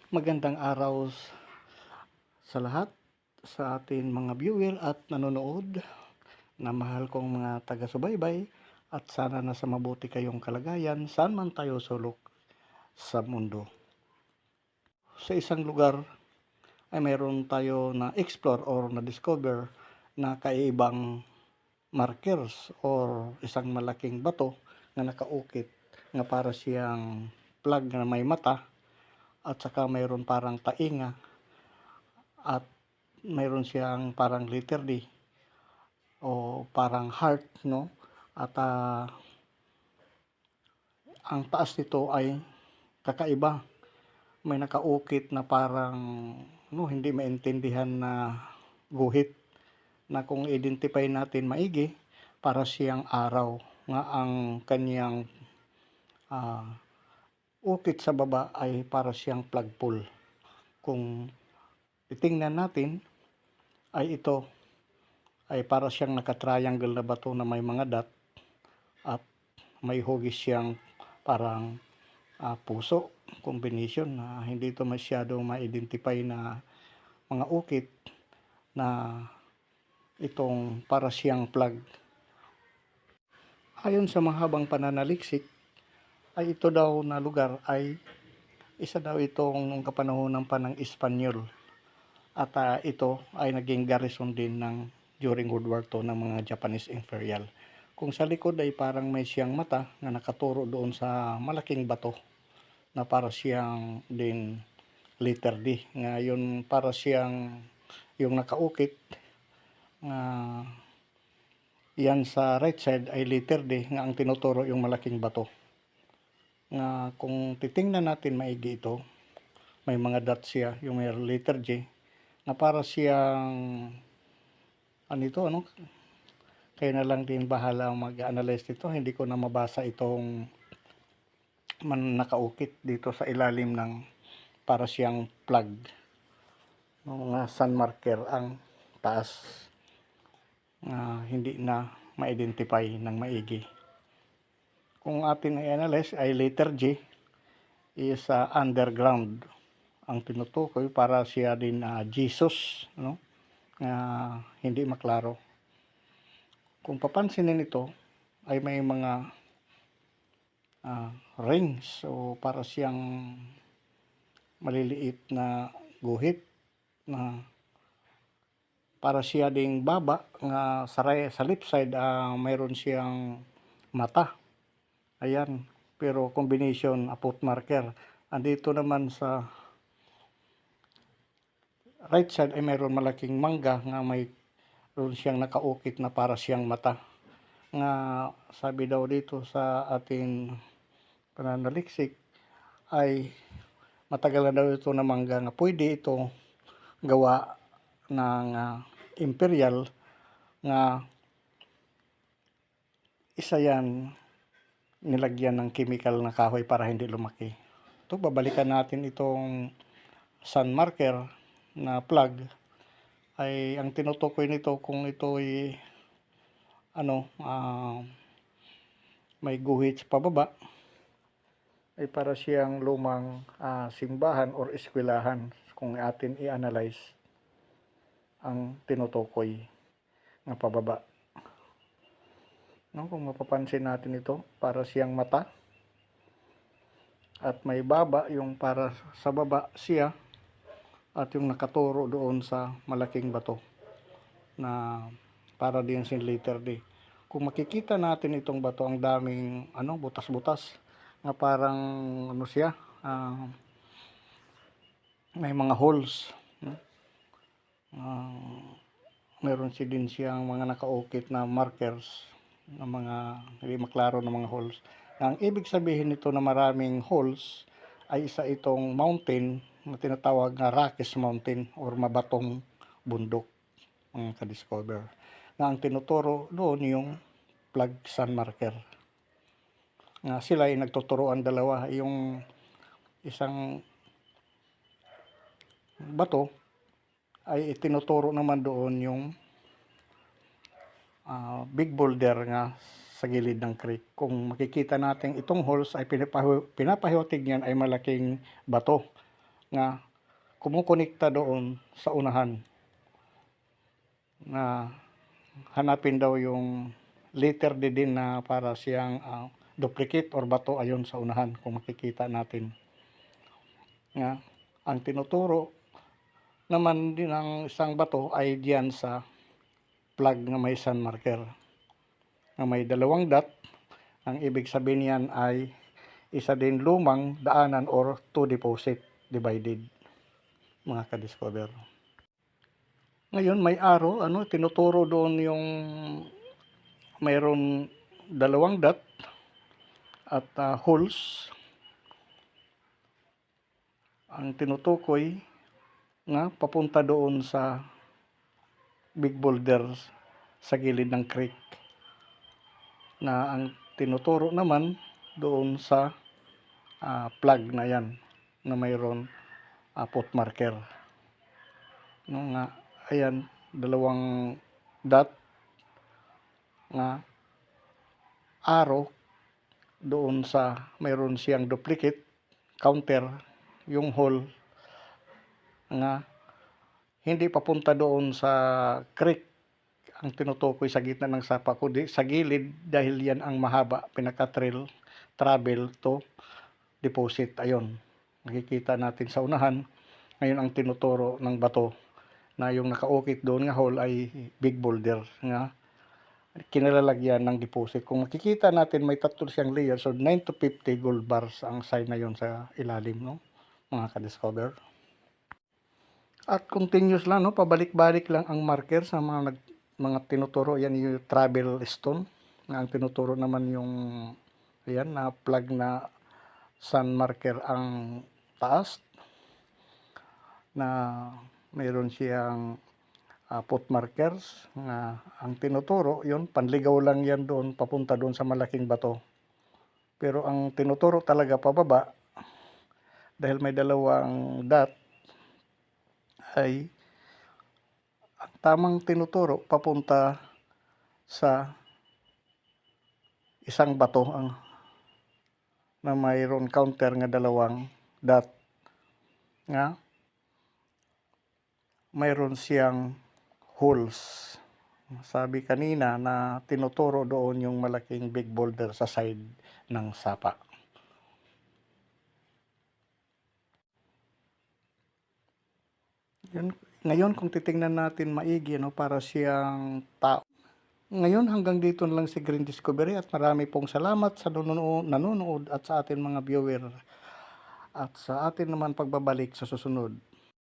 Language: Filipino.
Magandang araw sa lahat, sa ating mga viewer at nanonood na mahal kong mga taga-subaybay at sana nasa mabuti kayong kalagayan saan man tayo sulok sa mundo. Sa isang lugar ay mayroon tayo na explore or na discover na kaiibang markers or isang malaking bato na nakaukit na para siyang plug na may mata at saka mayroon parang tainga at mayroon siyang parang letter D o parang heart, no? At ang taas nito ay kakaiba. May nakaukit na parang no, hindi maintindihan na guhit na kung identify natin maigi para siyang araw nga ang kanyang ukit sa baba ay para siyang flagpole. Kung titingnan natin ay ito ay para siyang naka-triangle na bato na may mga dot at may hugis siyang parang puso combination na hindi ito masyadong ma-identify na mga ukit na itong para siyang plug. Ayon sa mahabang pananaliksik ay ito daw na lugar ay isa daw itong nung kapanahonan pa ng Espanyol at ito ay naging garrison din ng during World War II ng mga Japanese Imperial. Kung sa likod ay parang may siyang mata na nakaturo doon sa malaking bato na para siyang din letter D. Ngayon para siyang yung nakaukit nga yan sa right side ay letter D nga ang tinuturo yung malaking bato. Nga kung titingnan natin maigi ito, may mga dots siya, yung may letter J na para siyang ano, kayo na lang din bahala mag-analyze nito. Hindi ko na mabasa itong nakaukit dito sa ilalim ng para siyang plug. Mga sun marker ang taas na hindi na ma-identify ng maigi. Kung atin i-analyze ay letter G is underground ang tinutukoy para siya din Jesus, no? Hindi maklaro. Kung papansinin ito ay may mga rings o para siyang maliliit na guhit na para siya ding baba nga sa left side mayroon siyang mata. Ayan, pero combination foot marker. Andito naman sa right side ay mayroon malaking mangga nga mayroon siyang nakaukit na para siyang mata. Nga sabi daw dito sa ating pananaliksik ay matagal na daw ito na mangga nga pwede ito gawa ng imperial nga isa yan nilagyan ng chemical na kahoy para hindi lumaki. Ito, babalikan natin itong sun marker na plug ay ang tinutukoy nito kung ito ay may guhit sa pababa ay para siyang lumang simbahan or eskwelahan kung atin i-analyze ang tinutukoy ng pababa. No, kung mapapansin natin ito, para siyang mata at may baba yung para sa baba siya at yung nakaturo doon sa malaking bato na para din sin letter D. Kung makikita natin itong bato, ang daming butas-butas na parang siya may mga holes. Meron din siyang mga nakaukit na markers na mga hindi maklaro na mga holes. Ang ibig sabihin nito na maraming holes ay isa itong mountain na tinatawag na Rockies Mountain or mabatong bundok ang ka-discover. Na ang tinuturo doon yung plug sun marker. Nga sila ay nagtuturoan dalawa, yung isang bato ay tinuturo naman doon yung big boulder nga sa gilid ng creek. Kung makikita natin itong holes ay pinapahiwatig niyan ay malaking bato nga kumukonekta doon sa unahan na hanapin daw yung letter D din na para siyang duplicate or bato ayon sa unahan kung makikita natin. Nga ang tinuturo naman din ng isang bato ay diyan sa plug na may sun marker na may dalawang dot. Ang ibig sabihin niyan ay isa din lumang daanan or two deposit divided, mga ka-discover. Ngayon may arrow, tinuturo doon yung mayroon dalawang dot at holes. Ang tinutukoy nga papunta doon sa big boulders sa gilid ng creek, na ang tinuturo naman doon sa plug na yan na mayroon foot marker. Nga ayan, dalawang dot nga arrow doon sa mayroon siyang duplicate counter, yung hole nga hindi papunta doon sa creek ang tinutukoy sa gitna ng sapa, kundi sa gilid, dahil yan ang mahaba travel to deposit. Ayon, nakikita natin sa unahan. Ngayon ang tinuturo ng bato na yung nakaukit doon nga hole ay big boulder nga kinalalagyan ng deposit. Kung makikita natin may tatlo siyang layer, so 9 to 50 gold bars ang sign na yon sa ilalim, no, mga ka-discover. At continuous lang, no, pabalik-balik lang ang marker sa mga tinuturo. Yan yung travel stone na ang tinuturo naman yung ayan na plug na sun marker ang taas, na mayroon siyang foot markers na ang tinuturo yun panligaw lang yan doon papunta doon sa malaking bato. Pero ang tinuturo talaga pababa, dahil may dalawang dot, ay ang tamang tinuturo papunta sa isang bato na mayroon counter nga dalawang dot nga mayroon siyang holes. Sabi kanina na tinuturo doon yung malaking big boulder sa side ng sapa. Ngayon kung titingnan natin maigi, para siyang tao. Ngayon hanggang dito na lang si Green Discovery, at marami pong salamat sa nanonood at sa atin mga viewer, at sa atin naman pagbabalik sa susunod.